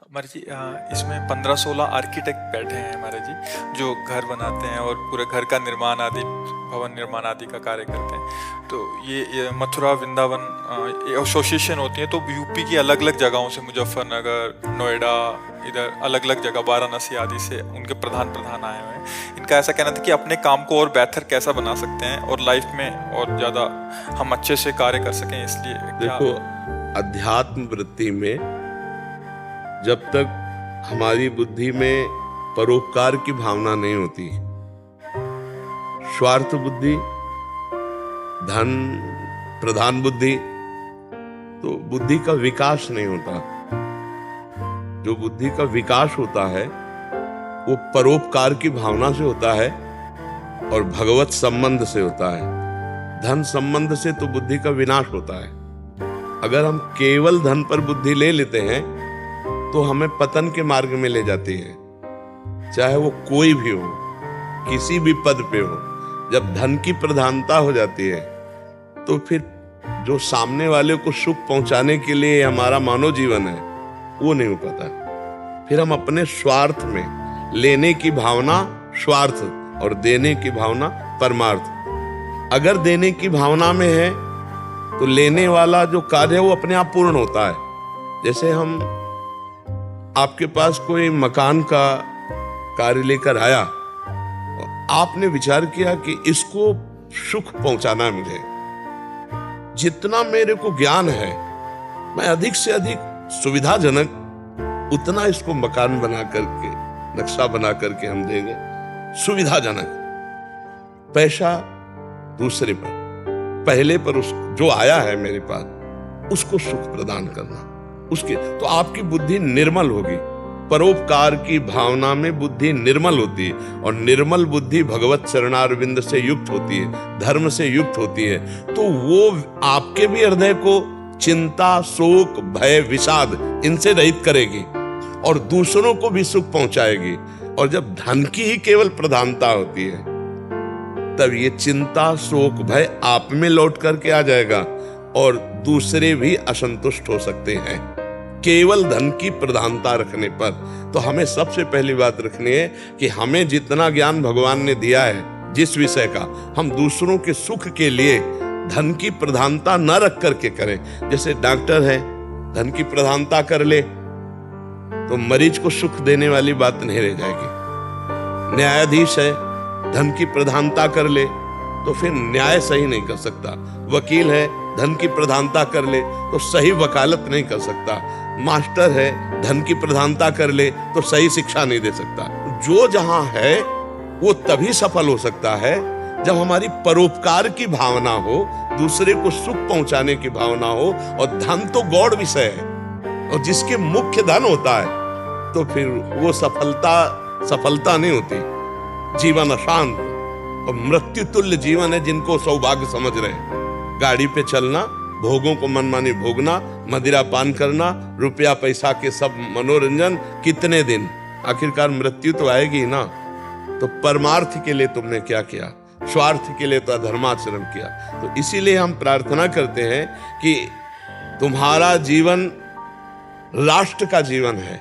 हमारे जी इसमें 15-16 आर्किटेक्ट बैठे हैं हमारे जी, जो घर बनाते हैं और पूरे घर का निर्माण आदि, भवन निर्माण आदि का कार्य करते हैं। तो ये मथुरा वृंदावन ये एसोसिएशन होती है, तो यूपी की अलग अलग जगहों से, मुजफ्फरनगर, नोएडा, इधर अलग अलग जगह वाराणसी आदि से उनके प्रधान आए हुए हैं। इनका ऐसा कहना था कि अपने काम को और बेहतर कैसा बना सकते हैं और लाइफ में और ज़्यादा हम अच्छे से कार्य कर सकें, इसलिए देखो, अध्यात्म वृत्ति में जब तक हमारी बुद्धि में परोपकार की भावना नहीं होती, स्वार्थ बुद्धि, धन प्रधान बुद्धि, तो बुद्धि का विकास नहीं होता। जो बुद्धि का विकास होता है वो परोपकार की भावना से होता है और भगवत संबंध से होता है। धन संबंध से तो बुद्धि का विनाश होता है। अगर हम केवल धन पर बुद्धि ले लेते हैं तो हमें पतन के मार्ग में ले जाती है, चाहे वो कोई भी हो, किसी भी पद पे हो। जब धन की प्रधानता हो जाती है तो फिर जो सामने वाले को सुख पहुंचाने के लिए हमारा मानव जीवन है वो नहीं हो पाता। फिर हम अपने स्वार्थ में, लेने की भावना स्वार्थ और देने की भावना परमार्थ। अगर देने की भावना में है तो लेने वाला जो कार्य है वो अपने आप पूर्ण होता है। जैसे हम आपके पास कोई मकान का कार्य लेकर आया, आपने विचार किया कि इसको सुख पहुंचाना है मुझे, जितना मेरे को ज्ञान है मैं अधिक से अधिक सुविधाजनक उतना इसको मकान बना करके, नक्शा बना करके हम देंगे, सुविधाजनक। पैसा दूसरे पर, पहले पर उस जो आया है मेरे पास उसको सुख प्रदान करना, उसके तो आपकी बुद्धि निर्मल होगी। परोपकार की भावना में बुद्धि निर्मल होती है और निर्मल बुद्धि भगवत चरणारविंद से युक्त होती है, धर्म से युक्त होती है। तो वो आपके भी हृदय को चिंता, शोक, भय, विषाद इनसे रहित करेगी और दूसरों को भी सुख पहुंचाएगी। और जब धन की ही केवल प्रधानता होती है तब ये चिंता, शोक, भय आप में लौट करके आ जाएगा और दूसरे भी असंतुष्ट हो सकते हैं केवल धन की प्रधानता रखने पर। तो हमें सबसे पहली बात रखनी है कि हमें जितना ज्ञान भगवान ने दिया है जिस विषय का, हम दूसरों के सुख के लिए धन की प्रधानता न रख करके करें। जैसे डॉक्टर है, धन की प्रधानता कर ले तो मरीज को सुख देने वाली बात नहीं रह जाएगी। न्यायाधीश है, धन की प्रधानता कर ले तो फिर न्याय सही नहीं कर सकता। वकील है, धन की प्रधानता कर ले तो सही वकालत नहीं कर सकता। मास्टर है, धन की प्रधानता कर ले तो सही शिक्षा नहीं दे सकता। जो जहां है वो तभी सफल हो सकता है जब हमारी परोपकार की भावना हो, दूसरे को सुख पहुंचाने की भावना हो। और धन तो गौड़ विषय है और जिसके मुख्य धन होता है तो फिर वो सफलता नहीं होती। जीवन अशांत और मृत्यु तुल्य जीवन है जिनको सौभाग्य समझ रहे हैं। गाड़ी पे चलना, भोगों को मनमानी भोगना, मदिरा पान करना, रुपया पैसा के सब मनोरंजन, कितने दिन, आखिरकार मृत्यु तो आएगी ना। तो परमार्थ के लिए तुमने क्या किया, स्वार्थ के लिए तो अधर्माचरण किया। तो इसीलिए हम प्रार्थना करते हैं कि तुम्हारा जीवन राष्ट्र का जीवन है,